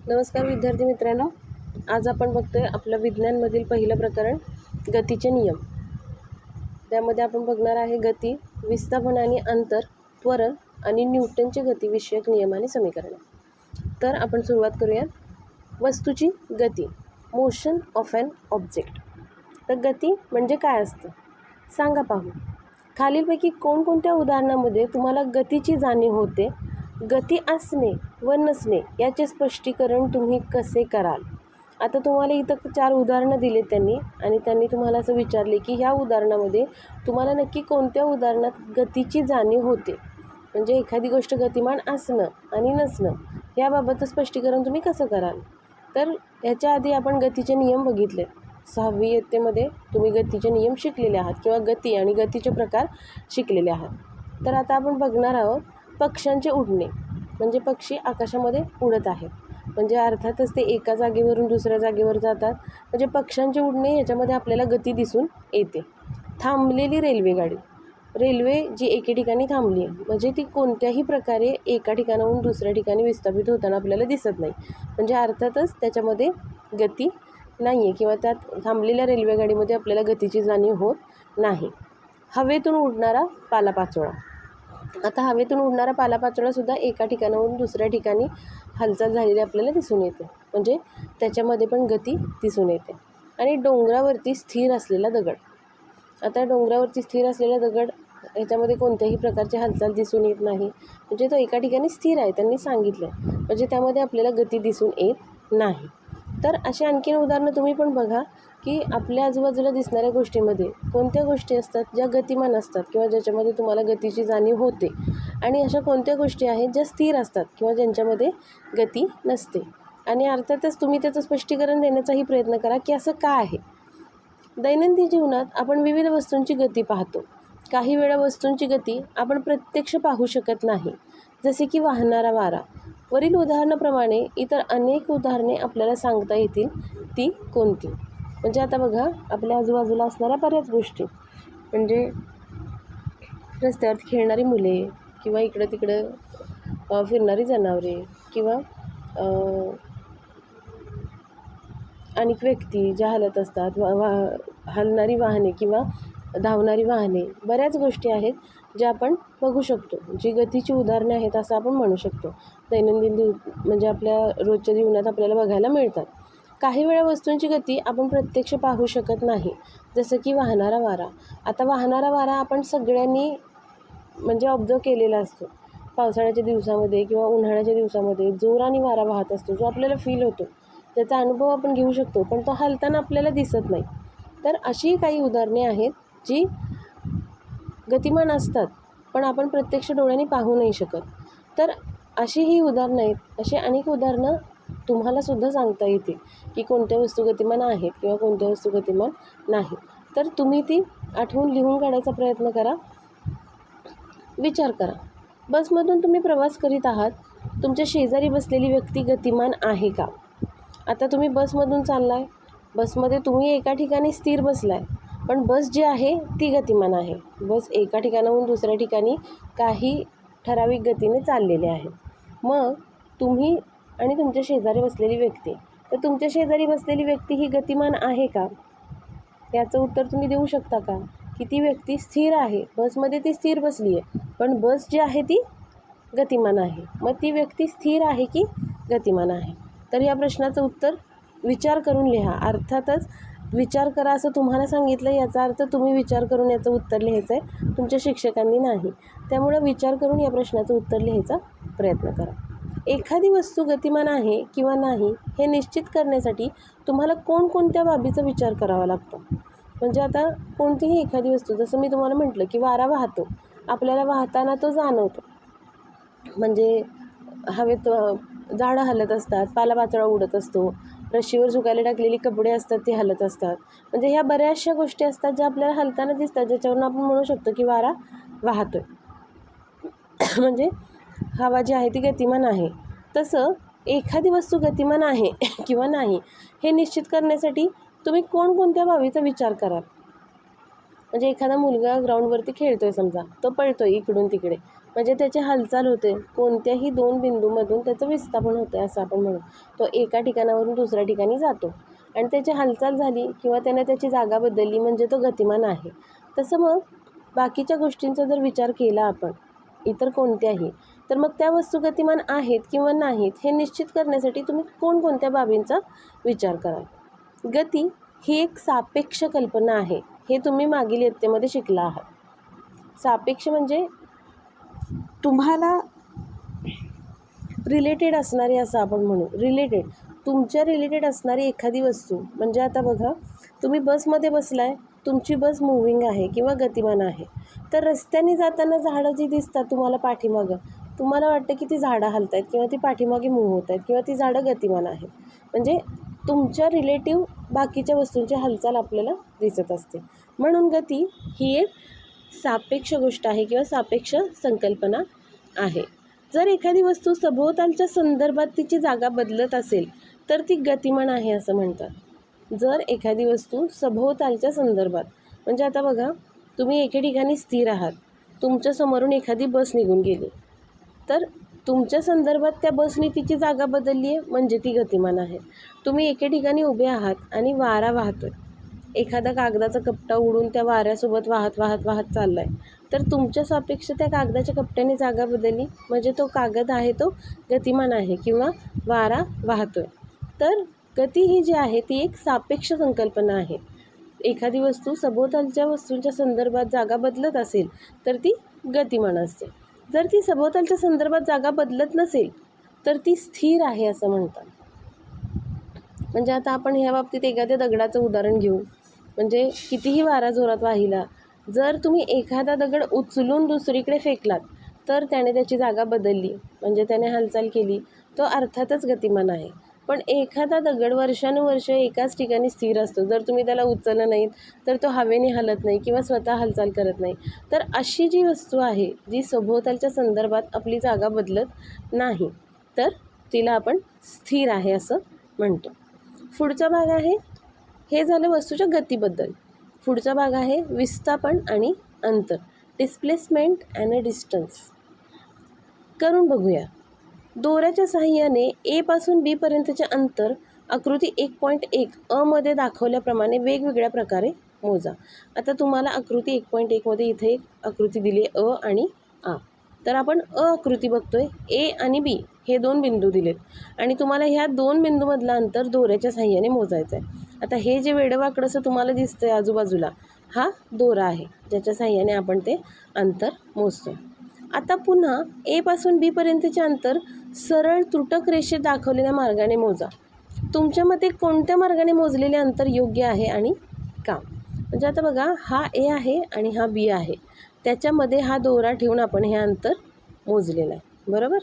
नमस्कार विद्यार्थी मित्रांनो, आज आपण बघतोय आपलं विज्ञानमधील पहिलं प्रकरण गतीचे नियम. त्यामध्ये आपण बघणार आहे गती, विस्थापन आणि अंतर, त्वरण आणि न्यूटनचे गतिविषयक नियम आणि समीकरणे. तर आपण सुरुवात करूयात. वस्तूची गती, मोशन ऑफ ॲन ऑब्जेक्ट. तर गती म्हणजे काय असतं सांगा पाहू. खालीलपैकी कोणकोणत्या उदाहरणामध्ये तुम्हाला गतीची जाणीव होते? गती असणे व नसणे याचे स्पष्टीकरण तुम्ही कसे कराल? आता तुम्हाला इथं 4 उदाहरणं दिलेत त्यांनी, आणि त्यांनी तुम्हाला असं विचारले की ह्या उदाहरणामध्ये तुम्हाला नक्की कोणत्या उदाहरणात गतीची जाणीव होते, म्हणजे एखादी गोष्ट गतिमान असणं आणि नसणं याबाबतचं स्पष्टीकरण तुम्ही कसं कराल? तर ह्याच्या आधी आपण गतीचे नियम बघितले. 6वी इयत्तेमध्ये तुम्ही गतीचे नियम शिकलेले आहात किंवा गती आणि गतीचे प्रकार शिकलेले आहात. तर आता आपण बघणार आहोत पक्ष्यांचे उडणे. म्हणजे पक्षी आकाशामध्ये उडत आहेत, म्हणजे अर्थातच ते एका जागेवरून दुसऱ्या जागेवर जातात, म्हणजे पक्ष्यांचे उडणे याच्यामध्ये आपल्याला गती दिसून येते. थांबलेली रेल्वेगाडी, रेल्वे जी एके ठिकाणी थांबली आहे म्हणजे ती कोणत्याही प्रकारे एका ठिकाणाहून दुसऱ्या ठिकाणी विस्थापित होताना आपल्याला दिसत नाही, म्हणजे अर्थातच त्याच्यामध्ये गती नाही आहे किंवा त्यात थांबलेल्या रेल्वेगाडीमध्ये आपल्याला गतीची जाणीव होत नाही. हवेतून उडणारा पालापाचोळा. आता हवेतून उडणारा पालापाचोळासुद्धा एका ठिकाणाहून दुसऱ्या ठिकाणी हालचाल झालेली आपल्याला दिसून येते, म्हणजे त्याच्यामध्ये पण गती दिसून येते. आणि डोंगरावरती स्थिर असलेला दगड. आता डोंगरावरती स्थिर असलेला दगड याच्यामध्ये कोणत्याही प्रकारची हालचाल दिसून येत नाही, म्हणजे तो एका ठिकाणी स्थिर आहे त्यांनी सांगितलं, म्हणजे त्यामध्ये आपल्याला गती दिसून येत नाही. तर अशी आणखीन उदाहरणं तुम्ही पण बघा की आपल्या आजूबाजूला दिसणाऱ्या गोष्टींमध्ये कोणत्या गोष्टी असतात ज्या गतिमान असतात किंवा ज्याच्यामध्ये तुम्हाला गतीची जाणीव होते, आणि अशा कोणत्या गोष्टी आहेत ज्या स्थिर असतात किंवा ज्यांच्यामध्ये गती नसते. आणि अर्थातच तुम्ही त्याचं स्पष्टीकरण देण्याचाही प्रयत्न करा की असं का आहे. दैनंदिन जीवनात आपण विविध वस्तूंची गती पाहतो. काही वेळा वस्तूंची गती आपण प्रत्यक्ष पाहू शकत नाही, जसे की वाहणारा वारा. वरील उदाहरणाप्रमाणे इतर अनेक उदाहरणे आपल्याला सांगता येतील, ती कोणती? म्हणजे आता बघा आपल्या आजूबाजूला असणाऱ्या बऱ्याच गोष्टी, म्हणजे रस्त्यावर खेळणारी मुले किंवा इकडं तिकडं फिरणारी जनावरे किंवा अनेक व्यक्ती ज्या हलत असतात, हलणारी वाहने किंवा धावणारी वाहने, बऱ्याच गोष्टी आहेत ज्या आपण बघू शकतो, जी गतीची उदाहरणे आहेत असं आपण म्हणू शकतो. दैनंदिन म्हणजे आपल्या रोजच्या जीवनात आपल्याला बघायला मिळतात. काही वेळा वस्तूंची गती आपण प्रत्यक्ष पाहू शकत नाही, जसं की वाहणारा वारा. आता वाहणारा वारा आपण सगळ्यांनी म्हणजे ऑब्झर्व केलेला असतो. पावसाळ्याच्या दिवसामध्ये किंवा उन्हाळ्याच्या दिवसामध्ये जोराने वारा वाहत असतो, जो आपल्याला फील होतो, त्याचा अनुभव आपण घेऊ शकतो, पण तो हलताना आपल्याला दिसत नाही. तर अशी काही उदाहरणे आहेत जी गतिमान असतात पण आपण प्रत्यक्ष डोळ्यांनी पाहू नाही शकत. तर अशी ही उदाहरणं आहेत. अशी अनेक उदाहरणं तुम्हालासुद्धा सांगता येतील की कोणत्या वस्तू गतिमान आहेत किंवा कोणत्या वस्तू गतिमान नाही. तर तुम्ही ती आठवून लिहून काढायचा प्रयत्न करा, विचार करा. बसमधून तुम्ही प्रवास करीत आहात, तुमच्या शेजारी बसलेली व्यक्ती गतिमान आहे का? आता तुम्ही बसमधून चाललाय, बसमध्ये तुम्ही एका ठिकाणी स्थिर बसलाय, पण बस जी आहे ती गतिमान आहे. बस एका ठिकाणाहून दुसऱ्या ठिकाणी काही ठराविक गतीने चाललेले आहे. मग तुम्ही आणि तुमच्या शेजारी बसलेली व्यक्ती, तर तुमच्या शेजारी बसलेली व्यक्ती ही गतिमान आहे का? याचं उत्तर तुम्ही देऊ शकता का? की ती व्यक्ती स्थिर आहे, बसमध्ये ती स्थिर बसली आहे, पण बस जी आहे ती गतिमान आहे. मग ती व्यक्ती स्थिर आहे की गतिमान आहे? तर या प्रश्नाचं उत्तर विचार करून लिहा. अर्थातच विचार करा असं तुम्हाला सांगितलं, याचा अर्थ तुम्ही विचार करून याचं उत्तर लिहायचं आहे, तुमच्या शिक्षकांनी नाही. त्यामुळं विचार करून या प्रश्नाचं उत्तर लिहायचा प्रयत्न करा. एखादी वस्तू गतिमान आहे किंवा नाही हे निश्चित करण्यासाठी तुम्हाला कोणकोणत्या बाबीचा विचार करावा लागतो? म्हणजे आता कोणतीही एखादी वस्तू, जसं मी तुम्हाला म्हटलं की वारा वाहतो, आपल्याला वाहताना तो जाणवतो, म्हणजे हवेत झाडं हलत असतात, पालापाचोळा उडत असतो, रशीवर सुकायला टाकलेली कपडे असतात ते हलत असतात, म्हणजे ह्या बऱ्याचशा गोष्टी असतात ज्या आपल्याला हलताना दिसतात, ज्याच्यावरून आपण म्हणू शकतो की वारा वाहतोय. म्हणजे हवा जी आहे ती गतिमान आहे. तसं एखादी वस्तू गतिमान आहे किंवा नाही हे निश्चित करण्यासाठी तुम्ही कोणकोणत्या बाबीचा विचार कराल? म्हणजे एखादा मुलगा ग्राउंडवरती खेळतोय, समजा तो पळतोय इकडून तिकडे, म्हणजे त्याची हालचाल होते, कोणत्याही दोन बिंदूमधून त्याचं विस्थापन होतं असं आपण म्हणू. तो एका ठिकाणावरून दुसऱ्या ठिकाणी जातो आणि त्याची हालचाल झाली किंवा त्याने त्याची जागा बदलली म्हणजे तो गतिमान आहे. तसं मग बाकीच्या गोष्टींचा जर विचार केला आपण इतर कोणत्याही, तर मग त्या वस्तू गतिमान आहेत किंवा नाहीत हे निश्चित करण्यासाठी तुम्ही कोणकोणत्या बाबींचा विचार कराल. गती ही एक सापेक्ष कल्पना आहे, हे तुम्ही मागील इयत्तेमध्ये शिकला आहात. सापेक्ष म्हणजे तुम्हाला रिलेटेड असणारी असं आपण म्हणू, रिलेटेड तुमच्या रिलेटेड असणारी एखादी वस्तू. म्हणजे आता बघा, तुम्ही बसमध्ये बसलाय, तुमची बस मूव्हिंग आहे किंवा गतिमान आहे, तर रस्त्याने जाताना झाडं जी दिसतात तुम्हाला पाठीमागं, तुम्हाला वाटतं की ती झाडं हलत आहेत किंवा ती पाठीमागे मूव्ह होत आहेत किंवा ती झाडं गतिमान आहेत. म्हणजे तुमच्या रिलेटिव्ह बाकीच्या वस्तूंची हालचाल आपल्याला दिसत असते. म्हणून गती ही एक सापेक्ष गोष्ट आहे किंवा सापेक्ष संकल्पना आहे. जर एखादी वस्तू सभोवतालच्या संदर्भात तिची जागा बदलत असेल तर ती गतिमान आहे असं म्हणतात. जर एखादी वस्तू सभोवतालच्या संदर्भात, म्हणजे आता बघा, तुम्ही एके ठिकाणी स्थिर आहात, तुमच्या समोरून एखादी बस निघून गेली, तर तुमच्या संदर्भात त्या बसने तिची जागा बदलली आहे म्हणजे ती गतिमान आहे. तुम्ही एके ठिकाणी उभे आहात आणि वारा वाहतोय, एखादा कागदाचा कपटा उडून त्या वाऱ्यासोबत वाहत वाहत वाहत चालला आहे, तर तुमच्या सापेक्ष त्या कागदाच्या कपट्याने जागा बदलली म्हणजे तो कागद आहे तो गतिमान आहे किंवा वारा वाहतोय. तर गती ही जी आहे ती एक सापेक्ष संकल्पना आहे. एखादी वस्तू सभोवतालच्या वस्तूंच्या संदर्भात जागा बदलत असेल तर ती गतिमान असते. जर ती सभोवतालच्या संदर्भात जागा बदलत नसेल तर ती स्थिर आहे असं म्हणतात. म्हणजे आता आपण ह्या बाबतीत एखाद्या दगडाचं उदाहरण घेऊ. म्हणजे कितीही वारा जोरात वाहिला, जर तुम्ही एखादा दगड उचलून दुसरीकडे फेकलात तर त्याने त्याची जागा बदलली म्हणजे त्याने हालचाल केली, तो अर्थातच गतिमान आहे. पण एखादा दगड वर्षानुवर्ष एकाच ठिकाणी स्थिर असतो, जर तुम्ही त्याला उचललं नाहीत तर तो हवेने हलत नाही किंवा स्वतः हालचाल करत नाही, तर अशी जी वस्तू आहे जी सभोवतालच्या संदर्भात आपली जागा बदलत नाही तर तिला आपण स्थिर आहे असं म्हणतो. पुढचा भाग आहे, हे झालं वस्तूच्या गतीबद्दल. पुढचा भाग आहे विस्थापन आणि अंतर, डिस्प्लेसमेंट अँड डिस्टन्स. करून बघूया. दोऱ्याच्या साहाय्याने ए पासून बी पर्यंतचे अंतर आकृती 1.1 अ मध्ये दाखवल्याप्रमाणे वेगवेगळ्या प्रकारे मोजा. आता तुम्हाला आकृती 1.1 मध्ये इथे एक आकृती दिली अ आणि आ. तर आपण अ आकृती बघतोय. ए आणि बी हे दोन बिंदू दिलेत आणि तुम्हाला ह्या दोन बिंदूमधलं अंतर दोऱ्याच्या साहाय्याने मोजायचं आहे. आता हे जे वेडवाकडंसं तुम्हाला दिसतंय आजूबाजूला, हा दोरा आहे ज्याच्या साहाय्याने आपण ते अंतर मोजतो. आता पुन्हा ए पासून बी पर्यंतचे अंतर सरळ तुटक रेषेत दाखवलेल्या मार्गाने मोजा. तुमच्या मते कोणत्या मार्गाने मोजलेले अंतर योग्य आहे आणि का? म्हणजे आता बघा, हा ए आहे आणि हा बी आहे, त्याच्यामध्ये हा दोरा ठेवून आपण हे अंतर मोजलेलं आहे, बरोबर.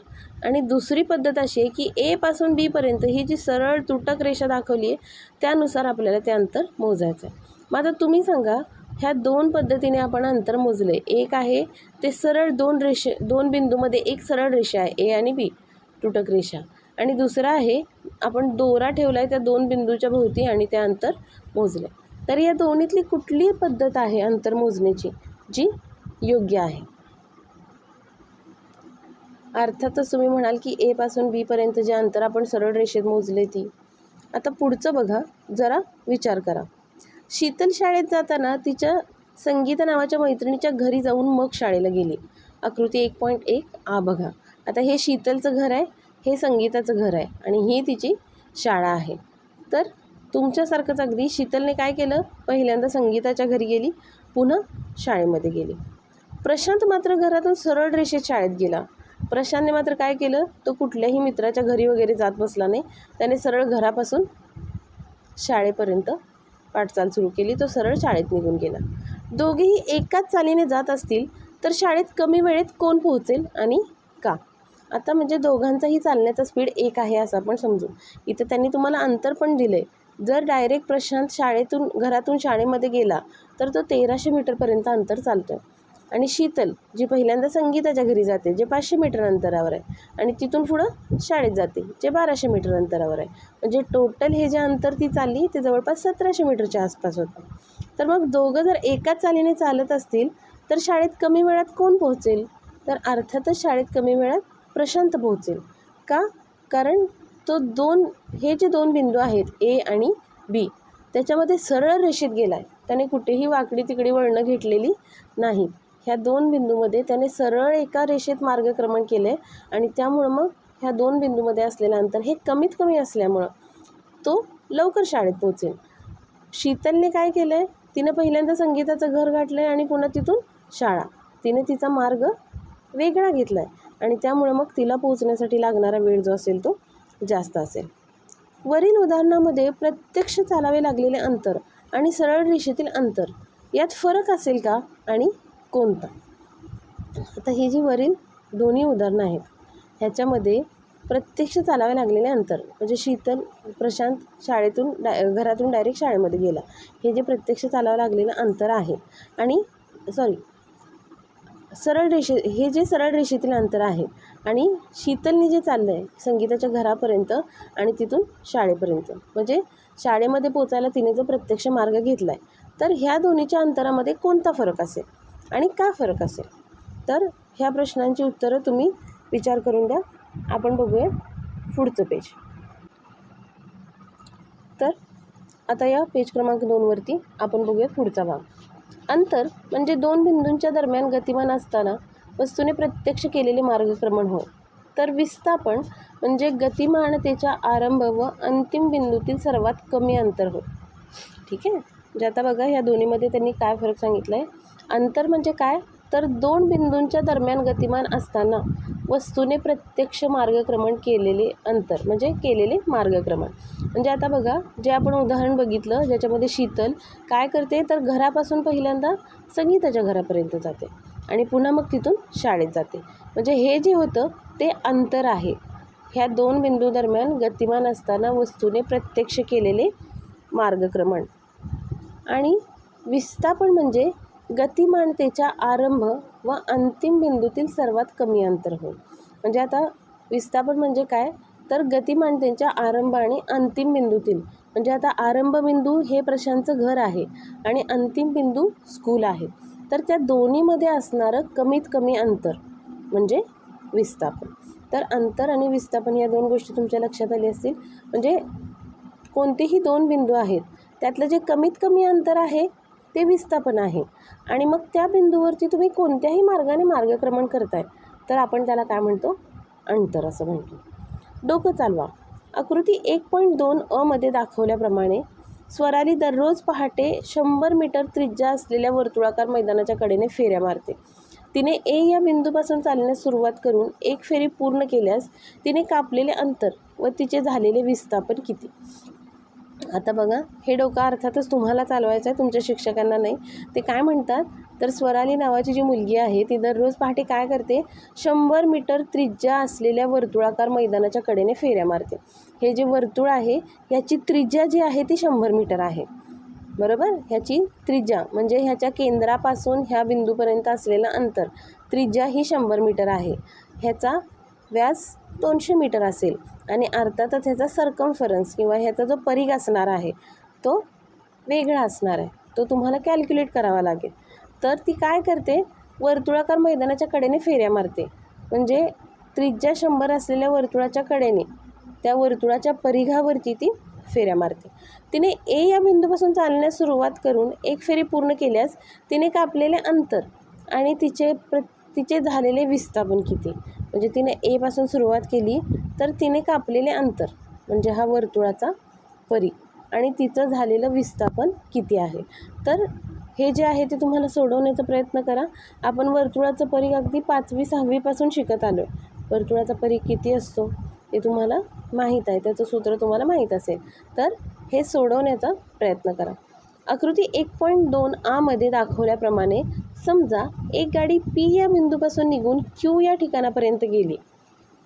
आणि दुसरी पद्धत अशी आहे की ए पासून बी पर्यंत ही जी सरळ तुटक रेषा दाखवली आहे त्यानुसार आपल्याला ते अंतर मोजायचं आहे. मग आता तुम्ही सांगा, ह्या दोन पद्धतीने आपण अंतर मोजले. एक आहे ते सरळ दोन बिंदूमध्ये एक सरळ रेषा आहे ए आणि बी, तुटक रेषा, आणि दुसरा आहे आपण दोरा ठेवला आहे त्या दोन बिंदूच्या भोवती आणि ते अंतर मोजले. तर या दोन्हीतली कुठली पद्धत आहे अंतर मोजण्याची जी योग्य आहे? अर्थातच तुम्ही म्हणाल की ए पासून बी पर्यंत जे अंतर आपण सरळ रेषेत मोजले ती. आता पुढचं बघा, जरा विचार करा. शीतल शाळेत जाताना तिच्या संगीता नावाच्या मैत्रिणीच्या घरी जाऊन मग शाळेला गेली. आकृती 1.1 आ बघा. आता हे शीतलचं घर आहे, हे संगीताचं घर आहे आणि ही तिची शाळा आहे. तर तुमच्यासारखंच अगदी शीतलने काय केलं, पहिल्यांदा संगीताच्या घरी गेली, पुन्हा शाळेमध्ये गेली. प्रशांत मात्र घरातून सरळ रेषेत शाळेत गेला. प्रशांतने मात्र काय केलं, तो कुठल्याही मित्राच्या घरी वगैरे जात बसला नाही, त्याने सरळ घरापासून शाळेपर्यंत वाटचाल सुरू केली. तो सरळ शाळेत निघून गेला. दोघेही एकाच चालीने जात असतील तर शाळेत कमी वेळेत कोण पोहोचेल आणि का? आता म्हणजे दोघांचाही चालण्याचा स्पीड एक आहे असं आपण समजू. इथे त्यांनी तुम्हाला अंतर पण दिलं आहे. जर डायरेक्ट प्रशांत घरातून शाळेमध्ये गेला तर तो 1300 मीटरपर्यंत अंतर चालतो आणि शीतल जी पहिल्यांदा संगीताच्या घरी जाते जे 500 मीटर अंतरावर आहे आणि तिथून पुढं शाळेत जाते जे 1200 मीटर अंतरावर आहे. म्हणजे टोटल हे जे अंतर ती चालली ते जवळपास 1700 मीटरच्या आसपास होतं. तर मग दोघं जर एकाच चालीने चालत असतील तर शाळेत कमी वेळात कोण पोहोचेल? तर अर्थातच शाळेत कमी वेळात प्रशांत पोहोचेल. का? कारण हे जे दोन बिंदू आहेत ए आणि बी, त्याच्यामध्ये सरळ रेषेत गेला आहे. त्याने कुठेही वाकडी तिकडी वळणं घेतलेली नाहीत. ह्या दोन बिंदूमध्ये त्याने सरळ एका रेषेत मार्गक्रमण केलं आहे आणि त्यामुळं मग ह्या दोन बिंदूमध्ये असलेलं अंतर हे कमीत कमी असल्यामुळं तो लवकर शाळेत पोहोचेल. शीतलने काय केलं आहे? तिनं पहिल्यांदा संगीताचं घर गाठलं आहे आणि पुन्हा तिथून शाळा. तिने तिचा मार्ग वेगळा घेतला आहे आणि त्यामुळे मग तिला पोहोचण्यासाठी लागणारा वेळ जो असेल तो जास्त असेल. वरील उदाहरणामध्ये प्रत्यक्ष चालावे लागलेले अंतर आणि सरळ रेषेतील अंतर यात फरक असेल का आणि कोणता? आता ही जी वरील दोन्ही उदाहरणं आहेत ह्याच्यामध्ये प्रत्यक्ष चालावे लागलेले अंतर म्हणजे शीतल प्रशांत घरातून डायरेक्ट शाळेमध्ये गेला, हे जे प्रत्यक्ष चालावं लागलेलं अंतर आहे आणि हे जे सरळ रेषेतील अंतर आहे आणि शीतलने जे चाललं आहे संगीताच्या घरापर्यंत आणि तिथून शाळेपर्यंत, म्हणजे शाळेमध्ये पोचायला तिने जो प्रत्यक्ष मार्ग घेतला आहे, तर ह्या दोन्हीच्या अंतरामध्ये कोणता फरक असेल आणि का फरक असेल? तर ह्या प्रश्नांची उत्तरं तुम्ही विचार करून द्या. आपण बघूया पुढचं पेज. तर आता या पेज क्रमांक 2वरती आपण बघूया पुढचा भाग. अंतर म्हणजे दोन बिंदूंच्या दरम्यान गतिमान असताना वस्तूने प्रत्यक्ष केलेले मार्गक्रमण होय. तर विस्थापन म्हणजे गतिमानतेच्या आरंभ व अंतिम बिंदूतील सर्वात कमी अंतर होय. ठीक आहे. म्हणजे आता बघा ह्या दोन्हीमध्ये त्यांनी काय फरक सांगितला आहे. अंतर म्हणजे काय? तर दोन बिंदूंच्या दरम्यान गतिमान असताना वस्तूने प्रत्यक्ष मार्गक्रमण केलेले अंतर म्हणजे केलेले मार्गक्रमण. म्हणजे आता बघा जे आपण उदाहरण बघितलं ज्याच्यामध्ये शीतल काय करते तर घरापासून पहिल्यांदा संगीताच्या घरापर्यंत जाते आणि पुन्हा मग तिथून शाळेत जाते. म्हणजे हे जे होतं ते अंतर आहे. ह्या दोन बिंदू दरम्यान गतिमान असताना वस्तूने प्रत्यक्ष केलेले मार्गक्रमण. आणि विस्थापन म्हणजे गतिमानतेच्या आरंभ व अंतिम बिंदूतील सर्वात कमी अंतर होय. म्हणजे आता विस्थापन म्हणजे काय तर गतिमानतेच्या आरंभ आणि अंतिम बिंदूतील, म्हणजे आता आरंभ बिंदू हे प्रशांतचं घर आहे आणि अंतिम बिंदू स्कूल आहे, तर त्या दोन्हीमध्ये असणारं कमीत कमी अंतर म्हणजे विस्थापन. तर अंतर आणि विस्थापन या दोन गोष्टी तुमच्या लक्षात आली असतील. म्हणजे कोणतेही दोन बिंदू आहेत त्यातलं जे कमीत कमी अंतर आहे ते विस्थापन आहे आणि मग त्या बिंदूवरती तुम्ही कोणत्याही मार्गाने मार्गक्रमण करताय तर आपण त्याला काय म्हणतो? अंतर असं म्हणतो. डोकं चालवा. आकृती 1.2 अ मध्ये दाखवल्याप्रमाणे स्वराली दररोज पहाटे 100 मीटर त्रिज्या असलेल्या वर्तुळाकार मैदानाच्या कडेने फेऱ्या मारते. तिने ए या बिंदूपासून चालण्यास सुरुवात करून एक फेरी पूर्ण केल्यास तिने कापलेले अंतर व तिचे झालेले विस्थापन किती? आता बघा हे डोकं अर्थातच तुम्हाला चालवायचं आहे, तुमच्या शिक्षकांना नाही. ते काय म्हणतात तर स्वराली नावाची जी मुलगी आहे ती दररोज पहाटे काय करते 100 मीटर त्रिज्या असलेल्या वर्तुळाकार मैदानाच्या कडेने फेऱ्या मारते. हे जे वर्तुळ आहे ह्याची त्रिज्या जी आहे ती 100 मीटर आहे. बरोबर. ह्याची त्रिज्या म्हणजे ह्याच्या केंद्रापासून ह्या बिंदूपर्यंत असलेलं अंतर त्रिज्या ही 100 मीटर आहे. ह्याचा व्यास 200 मीटर असेल आणि अर्थातच ह्याचा सर्कम्फरन्स किंवा ह्याचा जो परिघ असणार आहे तो वेगळा असणार आहे, तो तुम्हाला कॅल्क्युलेट करावा लागेल. तर ती काय करते वर्तुळाकार मैदानाच्या कडेने फेऱ्या मारते. म्हणजे त्रिज्या 100 असलेल्या वर्तुळाच्या कडेने त्या वर्तुळाच्या परिघावरती ती फेऱ्या मारते. तिने ए या बिंदूपासून चालण्यास सुरुवात करून एक फेरी पूर्ण केल्यास तिने कापलेले अंतर आणि तिचे झालेले विस्थापन किती? म्हणजे तिने ए पासून सुरुवात केली तर तिने कापलेले अंतर म्हणजे हा वर्तुळाचा परिघ आणि तिचं झालेलं विस्थापन किती आहे? तर हे जे आहे ते तुम्हाला सोडवण्याचा प्रयत्न करा. आपण वर्तुळाचं परिघ अगदी 5वी 6वी पासून शिकत आलो आहे. वर्तुळाचा परिघ किती असतो ते तुम्हाला माहीत आहे, त्याचं सूत्र तुम्हाला माहीत असेल. तर हे सोडवण्याचा प्रयत्न करा. आकृती 1.2 आ मध्ये दाखवल्याप्रमाणे समजा एक गाडी पी या बिंदूपासून निघून क्यू या ठिकाणापर्यंत गेली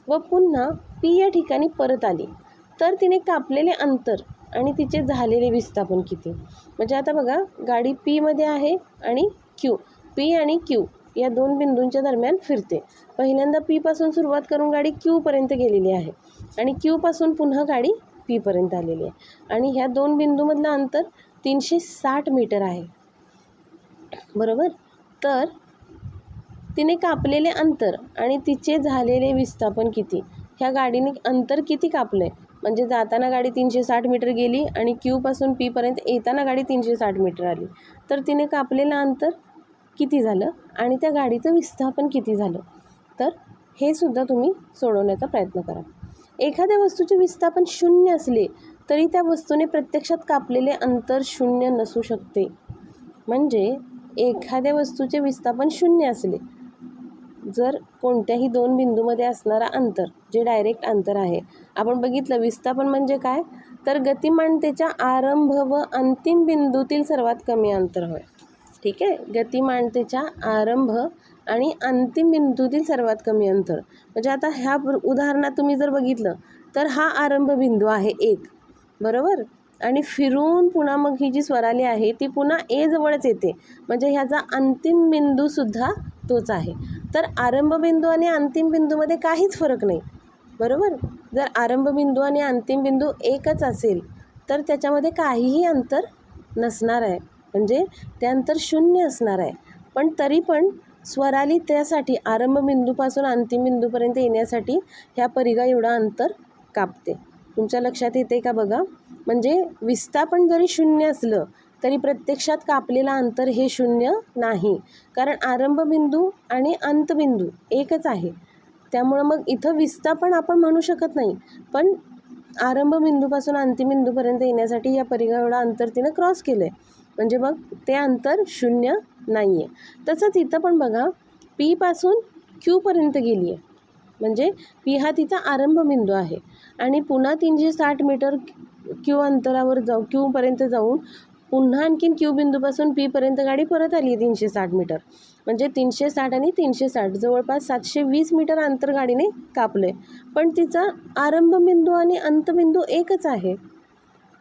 व पुन्हा पी या ठिकाणी परत आली तर तिने कापलेले अंतर आणि तिचे झालेले विस्थापन किती? म्हणजे आता बघा गाडी पीमध्ये आहे आणि पी आणि क्यू या दोन बिंदूंच्या दरम्यान फिरते. पहिल्यांदा पीपासून सुरुवात करून गाडी क्यूपर्यंत गेलेली आहे आणि क्यूपासून पुन्हा गाडी पीपर्यंत आलेली आहे आणि ह्या दोन बिंदूमधलं अंतर 360 मीटर आहे. बरोबर. तर तिने कापलेले अंतर आणि तिचे झालेले विस्थापन किती. ह्या गाडीने अंतर किती कापलं आहे, म्हणजे जाताना गाडी 360 मीटर गेली आणि क्यूपासून पीपर्यंत येताना गाडी 360 मीटर आली, तर तिने कापलेलं अंतर किती झालं आणि त्या गाडीचं विस्थापन किती झालं. तर हे सुद्धा तुम्ही सोडवण्याचा प्रयत्न करा. एखाद्या वस्तूचे विस्थापन 0 असले तरी त्या वस्तूने प्रत्यक्षात कापलेले अंतर 0 नसू शकते. म्हणजे एखाद्या वस्तूचे विस्थापन 0 असले, जर कोणत्याही 2 बिंदूमध्ये असणारा अंतर जे डायरेक्ट अंतर आहे, आपण बघितलं विस्थापन म्हणजे काय, तर गतिमानतेच्या आरंभ व अंतिम बिंदूतील सर्वात कमी अंतर होय. ठीक आहे, गतिमानतेच्या आरंभ आणि अंतिम बिंदूतील सर्वात कमी अंतर. म्हणजे आता ह्या उदाहरणात तुम्ही जर बघितलं तर हा आरंभ बिंदू आहे 1, बरोबर, आणि फिरून पुन्हा मग ही जी स्वराली आहे ती पुन्हा ए जवळच येते, म्हणजे ह्याचा अंतिम बिंदूसुद्धा तोच आहे. तर आरंभ बिंदू आणि अंतिम बिंदूमध्ये काहीच फरक नाही, बरोबर. जर आरंभ बिंदू आणि अंतिम बिंदू एकच असेल तर त्याच्यामध्ये काहीही अंतर नसणार आहे, म्हणजे ते अंतर 0 असणार आहे. पण तरी पण स्वराली त्यासाठी आरंभ बिंदूपासून अंतिम बिंदूपर्यंत येण्यासाठी ह्या परिघा एवढा अंतर कापते. तुमच्या लक्षात येते का बघा. म्हणजे विस्थापन जरी 0 असलं तरी प्रत्यक्षात कापलेलं अंतर हे 0 नाही, कारण आरंभ बिंदू आणि अंतबिंदू एकच आहे. त्यामुळं मग इथं विस्थापन आपण म्हणू शकत नाही, पण आरंभ बिंदूपासून अंतिम बिंदूपर्यंत येण्यासाठी या परिघा एवढं अंतर तिनं क्रॉस केलं आहे, म्हणजे मग ते अंतर 0 नाही आहे. तसंच इथं पण बघा, पीपासून क्यूपर्यंत गेली आहे, म्हणजे पी हा तिचा आरंभ बिंदू आहे आणि पुन्हा 360 मीटर क्यू अंतरावर क्यूपर्यंत जाऊन पुन्हा आणखीन क्यू बिंदूपासून पीपर्यंत गाडी परत आली आहे 360 मीटर. म्हणजे 360 आणि 360 जवळपास 720 मीटर अंतर गाडीने कापलं आहे, पण तिचा आरंभ बिंदू आणि अंतबिंदू एकच आहे.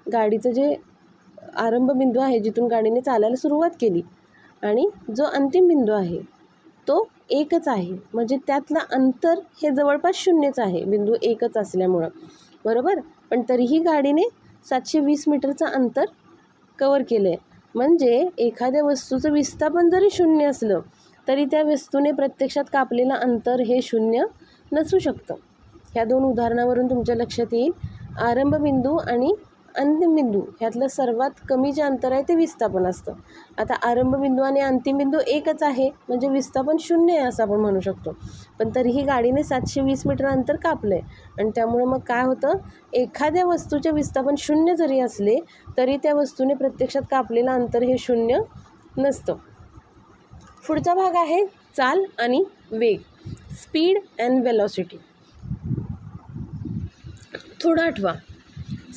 गाडीचं जे आरंभ बिंदू आहे जिथून गाडीने चालायला सुरुवात केली आणि जो अंतिम बिंदू आहे तो एकच आहे, म्हणजे त्यातलं अंतर हे जवळपास 0च आहे, बिंदू एकच असल्यामुळं, बरोबर. पण तरीही गाडीने 720 मीटरचं अंतर कवर केलं आहे. म्हणजे एखाद्या वस्तूचं विस्थापन जरी 0 असलं तरी त्या वस्तूने प्रत्यक्षात कापलेलं अंतर हे 0 नसू शकतं. ह्या 2 उदाहरणावरून तुमच्या लक्षात येईल आरंभ बिंदू आणि अंतिम बिंदू ह्यातलं सर्वात कमी जे अंतर आहे ते विस्थापन असतं. आता आरंभ बिंदू आणि अंतिम बिंदू एकच आहे, म्हणजे विस्थापन 0 आहे असं आपण म्हणू शकतो. पण तरीही गाडीने 720 मीटर अंतर कापलं आहे आणि त्यामुळे मग काय होतं, एखाद्या वस्तूचे विस्थापन 0 जरी असले तरी त्या वस्तूने प्रत्यक्षात कापलेलं अंतर हे 0 नसतं. पुढचा भाग आहे चाल आणि वेग, स्पीड अँड वेलॉसिटी. थोडं आठवा,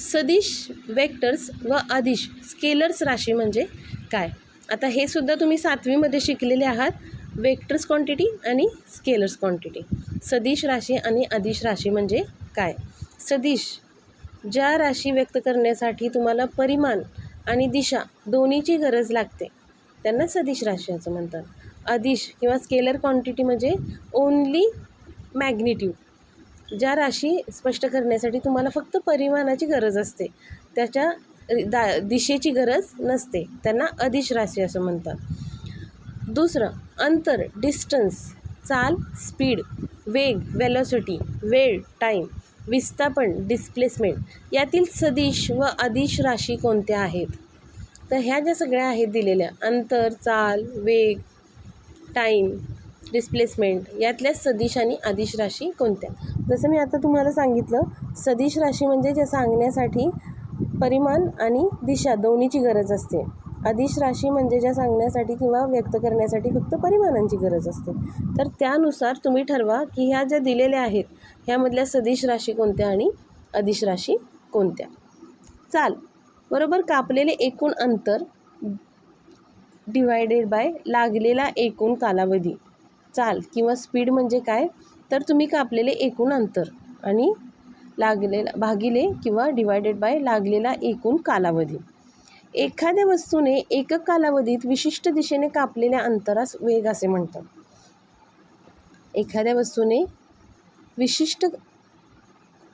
सदिश वेक्टर्स व अदिश स्केलर्स राशी म्हणजे काय. आता हे सुद्धा तुम्ही 7वीमध्ये शिकलेले आहात, वेक्टर्स क्वांटिटी आणि स्केलर्स क्वांटिटी. सदिश राशी आणि अदिश राशी म्हणजे काय. सदिश ज्या राशी व्यक्त करण्यासाठी तुम्हाला परिमाण आणि दिशा दोन्हीची गरज लागते त्यांना सदिश राशी असं म्हणतात. अदिश किंवा स्केलर क्वांटिटी म्हणजे ओन्ली मॅग्निट्यूड. ज्या राशी स्पष्ट करण्यासाठी तुम्हाला फक्त परिमाणाची गरज असते, त्याच्या दिशेची गरज नसते, त्यांना अदिश राशी असं म्हणतात. दुसरं, अंतर डिस्टन्स, चाल स्पीड, वेग वेलॉसिटी, वेळ टाईम, विस्थापन डिस्प्लेसमेंट यातील सदिश व अदिश राशी कोणत्या आहेत. तर ह्या ज्या सगळ्या आहेत दिलेल्या, अंतर, चाल, वेग, टाईम, डिस्प्लेसमेंट यातल्या सदिश आणि अदिश राशी कोणत्या. जसं मी आता तुम्हाला सांगितलं, सदिश राशी म्हणजे जे सांगण्यासाठी परिमाण आणि दिशा दोन्हीची गरज असते. अदिश राशी म्हणजे ज्या सांगण्यासाठी किंवा व्यक्त करण्यासाठी फक्त परिमाणांची गरज असते. तर त्यानुसार तुम्ही ठरवा की ह्या ज्या दिलेल्या आहेत ह्यामधल्या सदिश राशी कोणत्या आणि अदिश राशी कोणत्या. चाल बरोबर, कापलेले एकूण अंतर डिवायडेड बाय लागलेला एकूण कालावधी. चाल किंवा स्पीड म्हणजे काय, तर तुम्ही कापलेले एकूण अंतर आणि लागलेला भागिले किंवा डिवायडेड बाय लागलेला एकूण कालावधी. एखाद्या वस्तूने एकक कालावधीत विशिष्ट दिशेने कापलेल्या अंतरास वेग असे म्हणतात. एखाद्या वस्तूने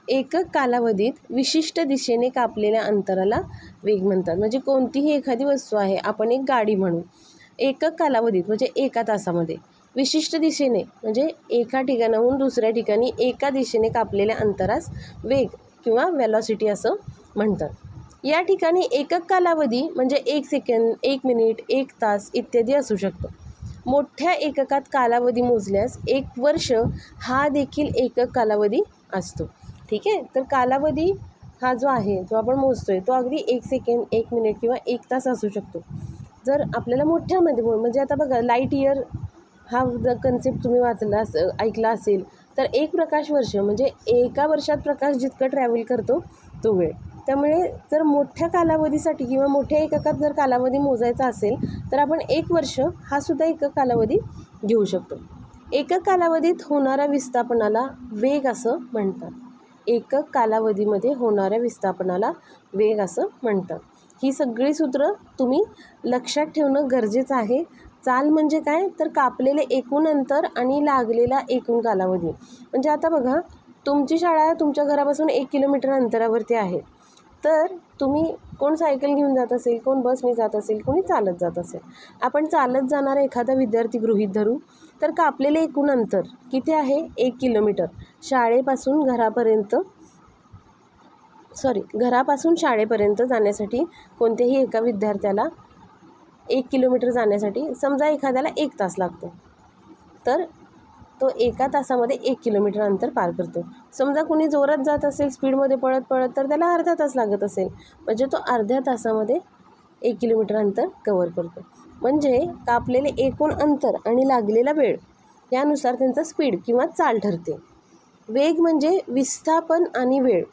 एकक कालावधीत विशिष्ट दिशेने कापलेल्या अंतराला वेग म्हणतात. म्हणजे कोणतीही एखादी वस्तू आहे, आपण एक गाडी म्हणू, एकक कालावधीत म्हणजे एका तासामध्ये विशिष्ट दिशेने म्हणजे एका ठिकाणाहून दुसऱ्या ठिकाणी एका दिशेने कापलेल्या अंतरास वेग किंवा वेलॉसिटी असं म्हणतात. या ठिकाणी एकक कालावधी म्हणजे 1 सेकंद, 1 मिनिट, 1 तास इत्यादी असू शकतो. मोठ्या एककात कालावधी मोजल्यास 1 वर्ष हा देखील एकक कालावधी असतो. ठीक आहे. तर कालावधी हा जो आहे जो आपण मोजतोय तो अगदी 1 सेकंद, 1 मिनिट किंवा 1 तास असू शकतो. जर आपल्याला मोठ्यामध्ये म्हणजे आता बघा लाईट इयर हा जर कन्सेप्ट तुम्ही ऐकला असेल तर 1 प्रकाश वर्ष म्हणजे एका वर्षात प्रकाश जितकं ट्रॅव्हल करतो तो वेळ. त्यामुळे जर मोठ्या कालावधीसाठी किंवा मोठ्या एककात जर कालावधी मोजायचा असेल तर आपण 1 वर्ष हा सुद्धा एकक कालावधी घेऊ शकतो. एकक कालावधीत होणाऱ्या विस्थापनाला वेग असं म्हणतात. एकक कालावधीमध्ये होणाऱ्या विस्थापनाला वेग असं म्हणतात. ही सगळी सूत्र तुम्ही लक्षात ठेवणं गरजेचं आहे. चाल म्हणजे काय तर कापलेले एकूण अंतर आणि लागलेला एकूण कालावधी. म्हणजे आता बघा तुमची शाळा तुमच्या घरापासून 1 किलोमीटर अंतरावरती आहे. तर तुम्ही कोण सायकल घेऊन जात असेल, कोण बसने जात असेल, कोणी चालत जात असेल. आपण चालत जाणारा एखादा विद्यार्थी गृहीत धरू तर कापलेले एकूण अंतर किती आहे 1 किलोमीटर. घरापासून शाळेपर्यंत जाण्यासाठी कोणत्याही एका विद्यार्थ्याला 1 किलोमीटर जाण्यासाठी समजा एखाद्याला 1 तास लागतो. तर तो एका तासामध्ये 1 किलोमीटर अंतर पार करतो. समजा कुणी जोरात जात असेल स्पीडमध्ये पळत तर त्याला अर्धा तास लागत असेल. म्हणजे तो अर्ध्या तासामध्ये 1 किलोमीटर अंतर कव्हर करतो. म्हणजे कापलेले एकूण अंतर आणि लागलेला वेळ यानुसार त्यांचा स्पीड किंवा चाल ठरते. वेग म्हणजे विस्थापन आणि वेळ.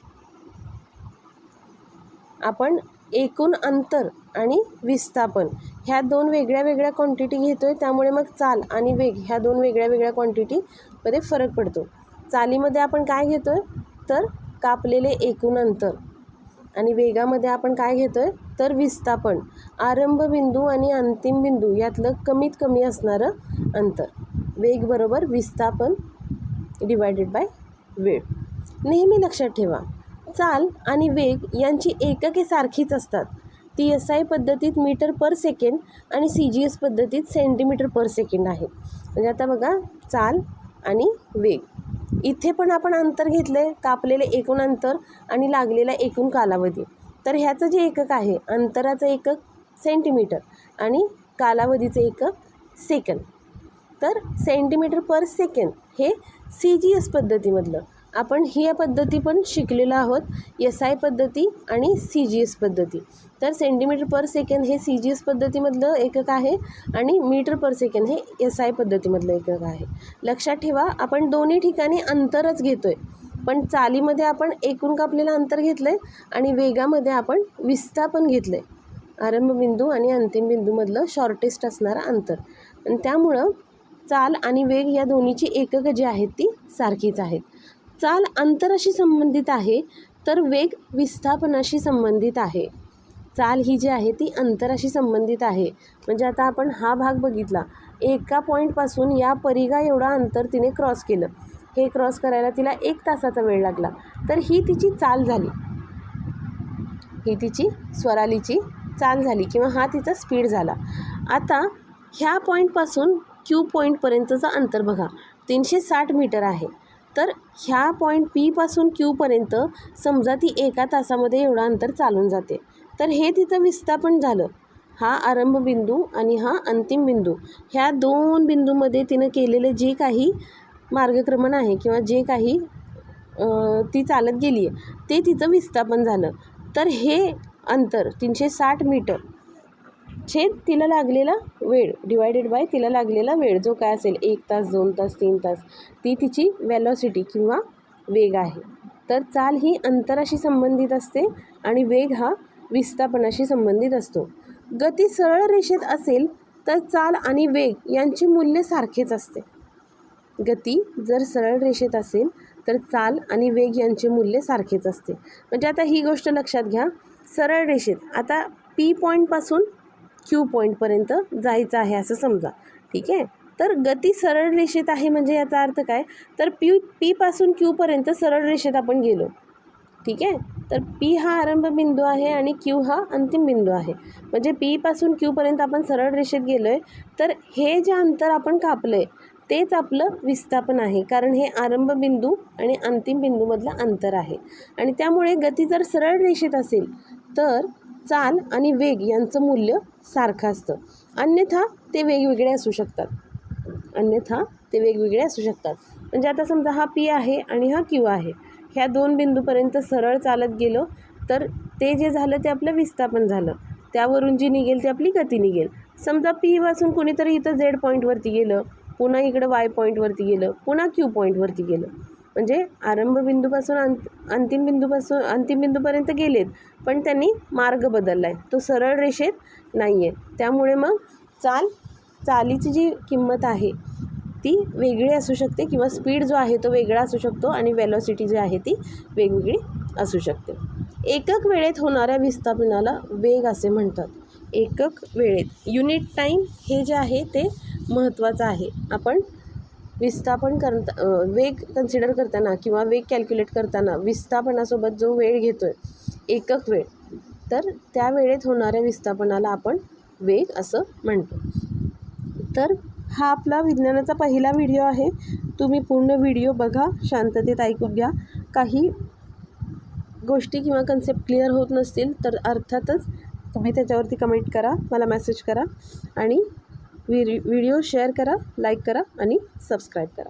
आपण एकूण अंतर आणि विस्थापन ह्या 2 वेगळ्या क्वांटिटी घेतो आहे. त्यामुळे मग चाल आणि वेग ह्या 2 वेगळ्या क्वांटिटीमध्ये फरक पडतो. चालीमध्ये आपण काय घेतो आहे तर कापलेले एकूण अंतर आणि वेगामध्ये आपण काय घेतो आहे तर विस्थापन. आरंभ बिंदू आणि अंतिम बिंदू यातलं कमीत कमी असणारं अंतर. वेग बरोबर विस्थापन डिवायडेड बाय वेळ. नेहमी लक्षात ठेवा चाल आणि वेग यांची एकके सारखीच असतात. ती SI पद्धतीत मीटर पर सेकंड आणि CGS पद्धतीत सेंटीमीटर पर सेकंड आहेत. म्हणजे आता बघा चाल आणि वेग इथे पण आपण अंतर घेतले कापलेले एकूण अंतर आणि लागलेला एकूण कालावधी. तर ह्याचं जे एकक आहे अंतराचं एकक सेंटीमीटर आणि कालावधीचं एकक सेकंद. तर सेंटीमीटर पर सेकंड हे CGS पद्धतीमधलं. आपण ही पद्धती पण शिकलेलो आहोत SI पद्धती आणि CGS पद्धती. तर सेंटीमीटर पर सेकंड हे CGS पद्धतीमधलं एकक आहे आणि मीटर पर सेकंड हे SI पद्धतीमधलं एकक आहे. लक्षात ठेवा आपण दोन्ही ठिकाणी अंतरच घेतो आहे. पण चालीमध्ये आपण एकूण कापलेलं अंतर घेतलं आहे आणि वेगामध्ये आपण विस्थापन घेतलं आहे. आरंभबिंदू आणि अंतिम बिंदूमधलं शॉर्टेस्ट असणारं अंतर. आणि त्यामुळं चाल आणि वेग या दोन्हीची एककं जी आहेत ती सारखीच आहेत. चाल अंतराशी संबंधित आहे तर वेग विस्थापनाशी संबंधित आहे. चाल ही जी आहे ती अंतराशी संबंधित आहे. म्हणजे आता आपण हा भाग बघितला एका पॉईंटपासून या परिघा एवढा अंतर तिने क्रॉस केलं. हे क्रॉस करायला तिला 1 तासाचा वेळ लागला. तर ही तिची चाल झाली. ही तिची स्वरालीची चाल झाली किंवा हा तिचा स्पीड झाला. आता ह्या पॉईंटपासून Q पॉईंटपर्यंतचं अंतर बघा 360 मीटर आहे. तर ह्या पॉईंट P पासून Qपर्यंत समजा ती एका तासामध्ये एवढं अंतर चालून जाते. तर हे तिचं विस्थापन झालं. हा आरंभ बिंदू आणि हा अंतिम बिंदू ह्या 2 बिंदूमध्ये तिनं केलेलं जे काही मार्गक्रमण आहे किंवा जे काही ती चालत गेली आहे ते तिचं विस्थापन झालं. तर हे अंतर 360 मीटर छेद तिला लागलेला वेळ डिवायडेड बाय तिला लागलेला वेळ जो काय असेल 1 तास 2 तास 3 तास ती तिची वेलॉसिटी किंवा वेग आहे. तर चाल ही अंतराशी संबंधित असते आणि वेग हा विस्थापनाशी संबंधित असतो. गती सरळ रेषेत असेल तर चाल आणि वेग यांची मूल्य सारखेच असते. गती जर सरळ रेषेत असेल तर चाल आणि वेग यांचे मूल्य सारखेच असते. म्हणजे आता ही गोष्ट लक्षात घ्या सरळ रेषेत आता P पॉईंटपासून Q पॉईंटपर्यंत जायचं आहे असं समजा. ठीक आहे. तर गती सरळ रेषेत आहे म्हणजे याचा अर्थ काय तर P पासून Qपर्यंत सरळ रेषेत आपण गेलो. ठीक आहे. तर P हा आरंभ बिंदू आहे आणि Q हा अंतिम बिंदू आहे. म्हणजे P पासून Qपर्यंत आपण सरळ रेषेत गेलो आहे. तर हे जे अंतर आपण कापलं आहे तेच आपलं विस्थापन आहे, कारण हे आरंभ बिंदू आणि अंतिम बिंदूमधलं अंतर आहे. आणि त्यामुळे गती जर सरळ रेषेत असेल तर चाल आणि वेग यांचं मूल्य सारखं असतं. अन्यथा ते वेगवेगळे असू शकतात. म्हणजे आता समजा हा P आहे आणि हा Q आहे. ह्या दोन बिंदूपर्यंत सरळ चालत गेलो तर ते जे झालं ते आपलं विस्थापन झालं. त्यावरून जी निघेल ती आपली गती निघेल. समजा P पासून कोणीतरी इथं Z पॉईंटवरती गेलं, पुन्हा इकडं Y पॉईंटवरती गेलं, पुन्हा Q पॉईंटवरती गेलं. म्हणजे आरंभ बिंदूपासून अंतिम बिंदूपर्यंत गेलेत, पण त्यांनी मार्ग बदलला आहे, तो सरळ रेषेत नाही आहे. त्यामुळे मग चालीची जी किंमत आहे ती वेगळी असू शकते, किंवा स्पीड जो आहे तो वेगळा असू शकतो आणि वेलॉसिटी जी आहे ती वेगवेगळी असू शकते. एकक वेळेत होणाऱ्या विस्थापनाला वेग असे म्हणतात. एकक वेळेत, युनिट टाईम हे जे आहे ते महत्त्वाचं आहे. आपण विस्थापन वेग कन्सिडर करताना किंवा वेग कॅल्क्युलेट करताना विस्थापनासोबत जो वेळ घेतो आहे एकक वेळ, तर त्या वेळेत होणाऱ्या विस्थापनाला आपण वेग असं म्हणतो. तर हा आपला विज्ञानाचा पहिला व्हिडिओ आहे. तुम्ही पूर्ण व्हिडिओ बघा, शांततेत ऐकून घ्या. काही गोष्टी किंवा कन्सेप्ट क्लिअर होत नसतील तर अर्थातच तुम्ही त्याच्यावरती कमेंट करा, मला मेसेज करा आणि व्हिडिओ शेअर करा, लाईक करा आणि सबस्क्राईब करा.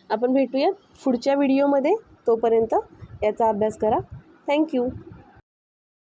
आपण भेटूयात पुढच्या व्हिडिओमध्ये. तोपर्यंत याचा अभ्यास करा. थँक्यू.